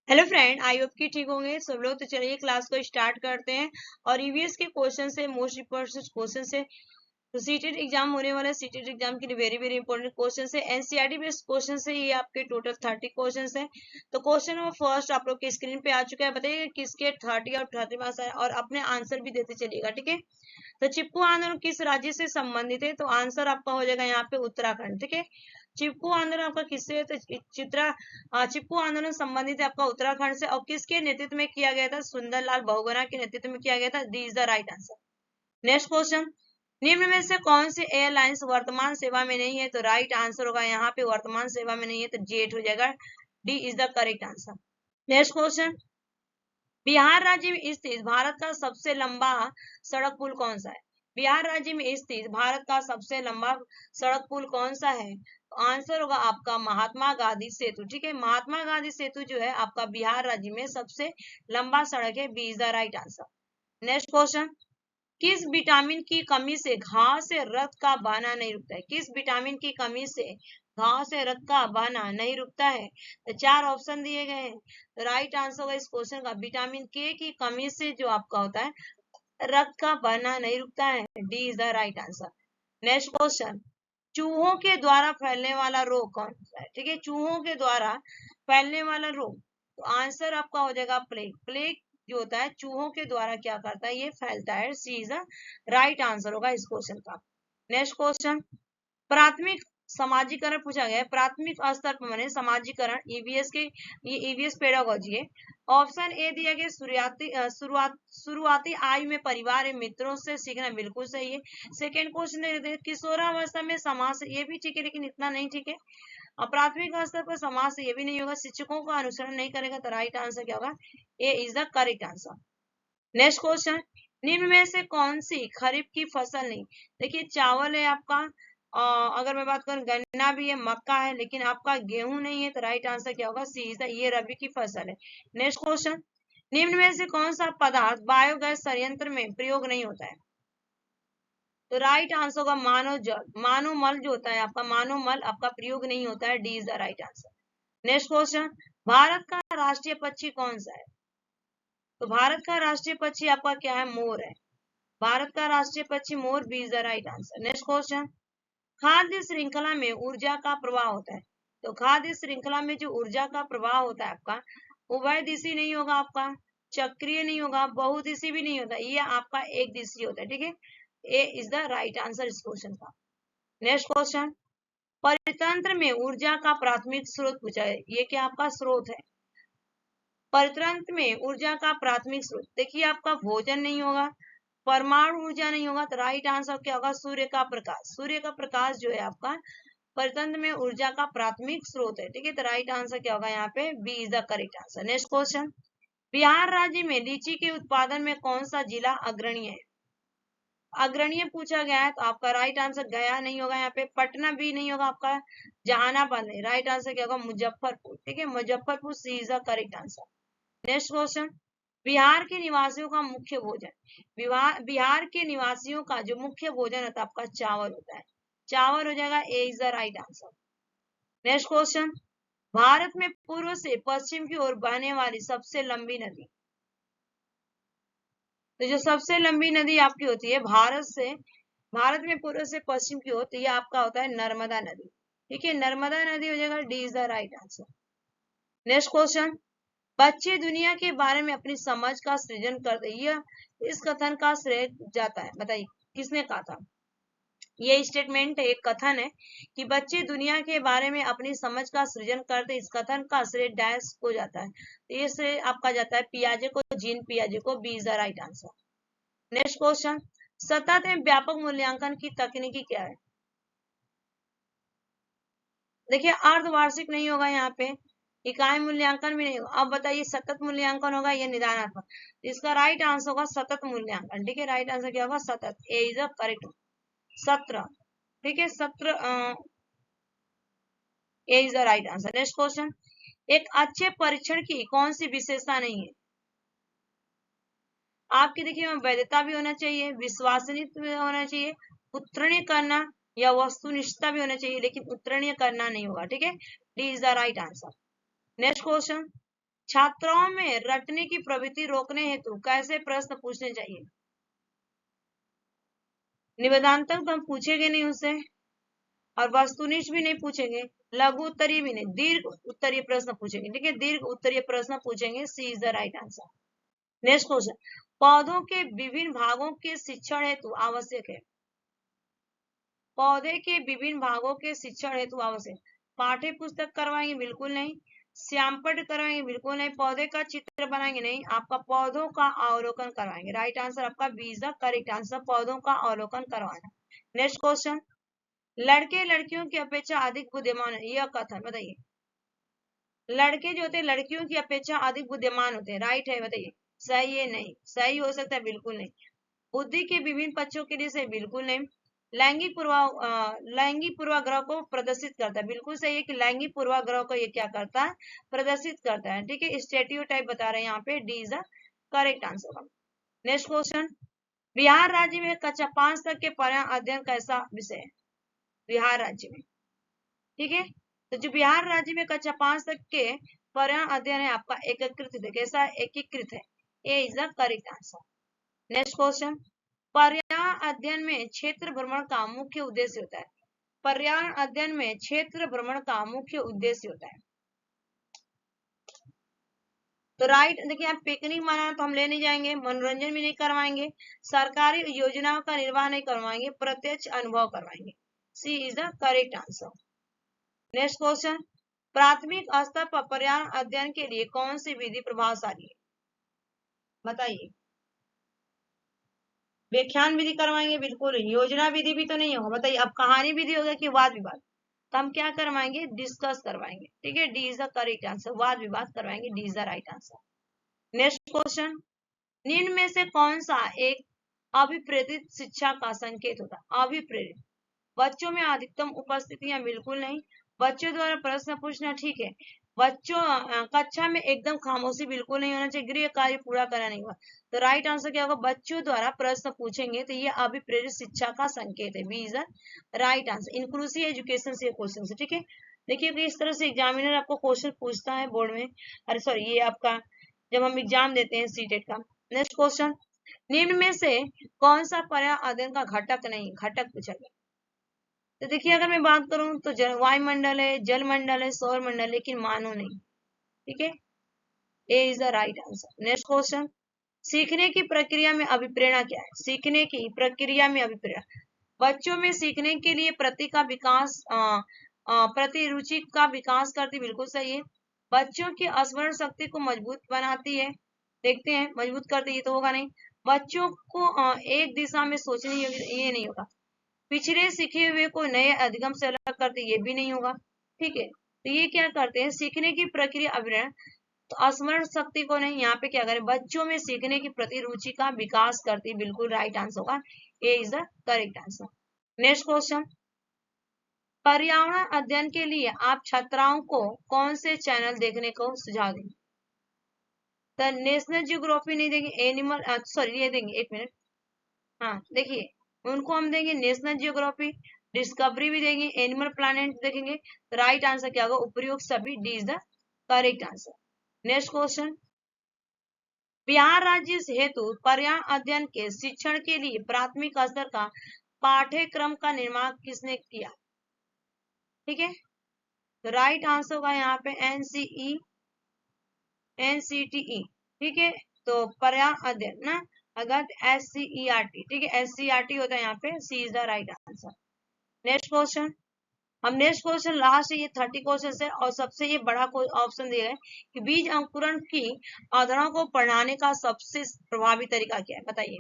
Hello friend, I hope कि ठीक होंगे सब लोग। तो चलिए क्लास को स्टार्ट करते हैं। और ईवीएस के क्वेश्चन से, मोस्ट इंपोर्टेंट क्वेश्चन से, तो सीटेट एग्जाम होने वाला है। सीटेट एग्जाम के लिए वेरी वेरी इंपॉर्टेंट क्वेश्चन है। एनसीईआरटी बेस्ड क्वेश्चन है ये, आपके टोटल 30 क्वेश्चन है। तो क्वेश्चन नंबर फर्स्ट आप लोग के स्क्रीन पे आ चुका है। बताइए किसके 30 और 30 मार्क्स आए, और अपने आंसर भी देते चलिएगा, ठीक है। तो चिपकू आंदोलन किस राज्य से संबंधित है? तो आंसर आपका हो जाएगा यहाँ पे उत्तराखंड, ठीक है। चिपकू आंदोलन आपका किससे है? तो चिपकू आंदोलन संबंधित है आपका उत्तराखंड से। और किसके नेतृत्व में किया गया था? सुंदरलाल बहुगुणा के नेतृत्व में किया गया था। D is the right answer. Next question, निम्न में से कौन सी एयरलाइंस वर्तमान सेवा में नहीं है? तो राइट आंसर होगा यहाँ पे वर्तमान सेवा में नहीं है, तो जेट हो जाएगा। D is the correct answer. Next question, Bihar राज्य में स्थित भारत का सबसे लंबा सड़क पुल कौन सा है? बिहार राज्य में स्थित भारत का सबसे लंबा सड़क पुल कौन सा है? तो आंसर होगा आपका महात्मा गांधी सेतु, ठीक है। महात्मा गांधी सेतु जो है आपका बिहार राज्य में सबसे लंबा सड़क है। B is the right answer. Next question, किस विटामिन की कमी से घाव से रक्त का बहना नहीं रुकता है? किस विटामिन की कमी से घाव से रक्त का बहना नहीं रुकता है? तो 4 ऑप्शन दिए गए हैं। तो राइट आंसर होगा इस क्वेश्चन का विटामिन के की कमी से जो आपका होता है रक्त का बहना नहीं रुकता है। D is the right answer. Next question, चूहों के द्वारा फैलने वाला रोग कौन सा है? ठीक है, चूहों के द्वारा फैलने वाला रोग, तो आंसर आपका हो जाएगा प्लेग। प्लेग जो होता है चूहों के द्वारा क्या करता है? ये फैलता है। सी इज द राइट आंसर होगा इस क्वेश्चन का। नेक्स्ट क्वेश्चन, प्राथमिक समाजीकरण पूछा गया है। प्राथमिक स्तर पर माने समाजीकरण ईवीएस के, ये ईवीएस पेडागोजी है। ऑप्शन ए दिया गया शुरुआती आयु में परिवार या मित्रों से सीखना, बिल्कुल सही है। सेकेंड क्वेश्चन, किशोरावस्था में समाज से, ये भी ठीक है लेकिन इतना नहीं ठीक है। और प्राथमिक स्तर पर समाज से, ये भी नहीं होगा। शिक्षकों का अनुसरण नहीं करेगा, तो राइट आंसर क्या होगा? A is the correct answer. Next question, निम्न में से कौन सी खरीफ की फसल नहीं? देखिए चावल है आपका, अगर मैं बात करूं गन्ना भी है, मक्का है, लेकिन आपका गेहूं नहीं है, तो राइट आंसर क्या होगा? सी इज द, ये रबी की फसल है। नेक्स्ट क्वेश्चन, निम्न में से कौन सा पदार्थ बायोगैस संयंत्र में प्रयोग नहीं होता है? तो राइट आंसर होगा मानव जल, मानव मल जो होता है आपका, मानव मल आपका प्रयोग नहीं होता है। D is the right answer. Next question, Bharat का राष्ट्रीय पक्षी कौन सा है? तो भारत का राष्ट्रीय पक्षी आपका क्या है? मोर है। भारत का राष्ट्रीय पक्षी मोर। B is the right answer. Next question, खाद्य श्रृंखला में ऊर्जा का प्रवाह होता है। तो खाद्य श्रृंखला में जो ऊर्जा का प्रवाह होता है आपका, उभय दिशी नहीं होगा, आपका चक्रीय नहीं होगा, बहुदिशी भी नहीं होता, ये आपका एक दिशी होता है, ठीक है। A is the right answer इस क्वेश्चन का। नेक्स्ट क्वेश्चन, परितंत्र में ऊर्जा का प्राथमिक स्रोत पूछा है। ये क्या आपका स्रोत है? परितंत्र में ऊर्जा का प्राथमिक स्रोत, देखिए आपका भोजन नहीं होगा, परमाणु ऊर्जा नहीं होगा, तो राइट आंसर क्या होगा? सूर्य का प्रकाश। सूर्य का प्रकाश जो है आपका परितंत्र में ऊर्जा का प्राथमिक स्रोत है, ठीक है। तो राइट आंसर क्या होगा यहाँ पे? B is the correct answer. Next question, Bihar राज्य में लीची के उत्पादन में कौन सा जिला अग्रणी है? अग्रणी पूछा गया है, तो आपका राइट आंसर गया नहीं होगा यहाँ पे, पटना भी नहीं होगा, आपका जहानाबाद है। राइट आंसर क्या होगा? मुजफ्फरपुर, ठीक है। Muzaffarpur C is the correct answer. Next question, Bihar के निवासियों का मुख्य भोजन, बिहार के निवासियों का जो मुख्य भोजन होता है आपका चावल होता है। चावल हो जाएगा। A is the right answer. Next question, Bharat में पूर्व से पश्चिम की ओर बहने वाली सबसे लंबी नदी, तो जो सबसे लंबी नदी आपकी होती है भारत में पूर्व से पश्चिम की ओर, तो ये आपका होता है नर्मदा नदी, ठीक है। नर्मदा नदी हो जाएगा। D is the right answer. Next question, बच्चे दुनिया के बारे में अपनी समझ का सृजन करते, यह इस कथन का श्रेय जाता है? बताइए किसने कहा था? ये स्टेटमेंट एक कथन है कि बच्चे दुनिया के बारे में अपनी समझ का सृजन करते, इस कथन का श्रेय डैश को जाता है? तो ये श्रेय आपका जाता है पियाजे को, जीन पियाजे को। B is the right answer. Next question, सतत एवं व्यापक मूल्यांकन की तकनीकी क्या है? देखिए अर्धवार्षिक नहीं होगा यहाँ पे, इकाई मूल्यांकन भी नहीं होगा। अब बताइए सतत मूल्यांकन होगा या निदानात्मक? इसका राइट आंसर होगा सतत मूल्यांकन, ठीक है। राइट आंसर क्या होगा? सतत। A is the correct. सत्र, ठीक है, सत्र। A is the right answer. Next question, एक अच्छे परीक्षण की कौन सी विशेषता नहीं है? आपकी देखिए वैधता भी होना चाहिए, विश्वसनीयता भी होना चाहिए, उत्तीर्ण करना या वस्तुनिष्ठता भी होना चाहिए, लेकिन उत्तीर्ण करना नहीं होगा, ठीक है। D is the right answer. Next question, छात्राओं में रटने की प्रवृत्ति रोकने हेतु कैसे प्रश्न पूछने चाहिए? निबंधात्मक तो हम पूछेंगे नहीं उससे, और वस्तुनिष्ठ भी नहीं पूछेंगे, लघु उत्तरीय भी नहीं, दीर्घ उत्तरीय प्रश्न पूछेंगे। ठीक है, दीर्घ उत्तरीय प्रश्न पूछेंगे। C is the right answer. Next question, पौधों के विभिन्न भागों के शिक्षण हेतु आवश्यक है। पौधे के विभिन्न भागों के शिक्षण हेतु आवश्यक, पाठ्य पुस्तक करवाएंगे बिल्कुल नहीं, श्यामपट्ट करवाएंगे बिल्कुल नहीं, पौधे का चित्र बनाएंगे नहीं, आपका पौधों का अवलोकन करवाएंगे। राइट आंसर आपका B is the correct answer, पौधों का अवलोकन करवाना। नेक्स्ट क्वेश्चन, लड़के लड़कियों की अपेक्षा अधिक बुद्धिमान है, यह कथन बताइए। लड़के जो होते हैं लड़कियों की अपेक्षा अधिक बुद्धिमान होते हैं, राइट है, बताइए सही है नहीं, सही हो सकता है बिल्कुल नहीं। बुद्धि के विभिन्न पक्षों के लिए सही बिल्कुल नहीं। लैंगिक पूर्वाग्रह को प्रदर्शित करता है, बिल्कुल सही है कि लैंगिक पूर्वाग्रह को ये क्या करता है, प्रदर्शित करता है। ठीक है, स्टेरियोटाइप बता रहे हैं यहाँ पे, D is the correct answer. Next question, Bihar राज्य में कक्षा 5 तक के पर्यावरण अध्ययन कैसा विषय है? बिहार राज्य में, ठीक है, तो जो बिहार राज्य में कक्षा 5 तक के पर्यावरण अध्ययन है आपका एकीकृत है, कैसा एकीकृत है, A is the correct answer. Next question, पर्यावरण अध्ययन में क्षेत्र भ्रमण का मुख्य उद्देश्य होता है। पर्यावरण अध्ययन में क्षेत्र भ्रमण का मुख्य उद्देश्य होता है। तो राइट, देखिए आप पिकनिक मनाना तो हम ले नहीं जाएंगे, मनोरंजन भी नहीं करवाएंगे, सरकारी योजनाओं का निर्वाह नहीं करवाएंगे, प्रत्यक्ष अनुभव करवाएंगे। C is the correct answer. Next question, प्राथमिक स्तर पर पर्यावरण अध्ययन के लिए कौन सी विधि प्रभावशाली है? बताइए। व्याख्यान विधि करवाएंगे बिल्कुल, योजना विधि भी तो नहीं होगा, बताइए अब कहानी विधि होगा कि वाद विवाद, तो हम क्या करवाएंगे, डिस्कस करवाएंगे। ठीक है, D is the correct answer, वाद विवाद करवाएंगे, D is the right answer. Next question, निम्न में से कौन सा एक अभिप्रेरित शिक्षा का संकेत होता है? अभिप्रेरित, बच्चों में अधिकतम उपस्थितियां बिल्कुल नहीं, बच्चों द्वारा प्रश्न पूछना, ठीक है, बच्चों कक्षा में एकदम खामोशी बिल्कुल नहीं होना चाहिए, गृह कार्य पूरा करना नहीं हुआ, तो राइट आंसर क्या होगा, बच्चों द्वारा प्रश्न पूछेंगे तो ये अभिप्रेरित शिक्षा का संकेत है, B is the right answer. Inclusive education से क्वेश्चन से, ठीक है, देखिए इस तरह से एग्जामिनर आपको क्वेश्चन पूछता है बोर्ड में, अरे सॉरी ये आपका जब हम एग्जाम देते हैं सीटेट का। नेक्स्ट क्वेश्चन, निम्न में से कौन सा पर्यावरण अध्ययन का घटक नहीं, घटक पूछा गया। तो देखिए अगर मैं बात करूं तो वायुमंडल है, जल मंडल है, सौर मंडल, लेकिन मानव नहीं। ठीक है, A is the right answer. Next question, सीखने की प्रक्रिया में अभिप्रेरणा क्या है? सीखने की प्रक्रिया में अभिप्रेरणा, बच्चों में सीखने के लिए प्रति का विकास प्रति रुचि का विकास करती, बिल्कुल सही है। बच्चों की स्मरण शक्ति को मजबूत बनाती है, देखते हैं मजबूत करती, ये तो होगा नहीं। बच्चों को एक दिशा में सोचने योग्य, ये नहीं होगा। पिछले सीखे हुए को नए अधिगम से अलग करते, ये भी नहीं होगा। ठीक है, तो ये क्या करते हैं, सीखने की प्रक्रिया अभिनय, तो स्मरण शक्ति को नहीं, यहाँ पे क्या करें, बच्चों में सीखने की प्रति रुचि का विकास करती, बिल्कुल राइट आंसर होगा, A is the correct answer. Next question, पर्यावरण अध्ययन के लिए आप छात्राओं को कौन से चैनल देखने को सुझाव देंगे? तो नेशनल जियोग्राफी नहीं देंगे, एनिमल सॉरी ये देंगे, एक मिनट, हाँ देखिए उनको हम देंगे नेशनल जियोग्राफी, डिस्कवरी भी देंगे, एनिमल प्लैनेट देखेंगे, तो राइट आंसर क्या होगा, उपयुक्त सभी, D is the correct answer. Next question, Bihar राज्य हेतु पर्यावरण अध्ययन के शिक्षण के लिए प्राथमिक स्तर का पाठ्यक्रम का निर्माण किसने किया? ठीक है, तो राइट आंसर होगा यहाँ पे एनसीटीई। ठीक है, तो पर्यावरण अध्ययन ना, अगर SCERT, ठीक है, SCERT होता है यहाँ पे, C is the right answer. Next question, हम नेक्स्ट क्वेश्चन लास्ट ये 30 क्वेश्चन है, और सबसे ये बड़ा ऑप्शन दिया है कि बीज अंकुरण की अवधारणा को पढ़ाने का सबसे प्रभावी तरीका क्या है? बताइए।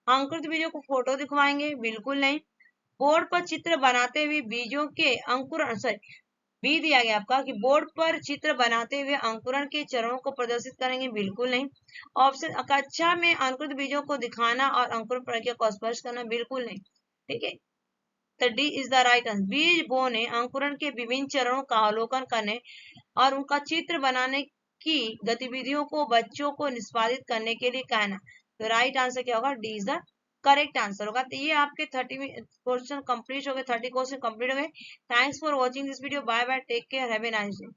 अंकुरित बीजों को फोटो दिखवाएंगे, बिल्कुल नहीं। बोर्ड पर चित्र बनाते हुए बीजों के अंकुरण, सॉरी बी दिया गया आपका कि बोर्ड पर चित्र बनाते हुए अंकुरण के चरणों को प्रदर्शित करेंगे, बिल्कुल नहीं। ऑप्शन, कक्षा में अंकुरित बीजों को दिखाना और अंकुरण प्रक्रिया को स्पर्श करना, बिल्कुल नहीं। ठीक है, तो D is the right answer, बीज बोने, अंकुरण के विभिन्न चरणों का अवलोकन करने और उनका चित्र बनाने की गतिविधियों को बच्चों को निष्पादित करने के लिए कहना, तो राइट आंसर क्या होगा, D is the correct answer होगा। तो ये आपके 30 क्वेश्चन कंप्लीट हो गए, 30 क्वेश्चन कंप्लीट हो गए। Thanks for watching this video, bye bye, take care, have a nice day.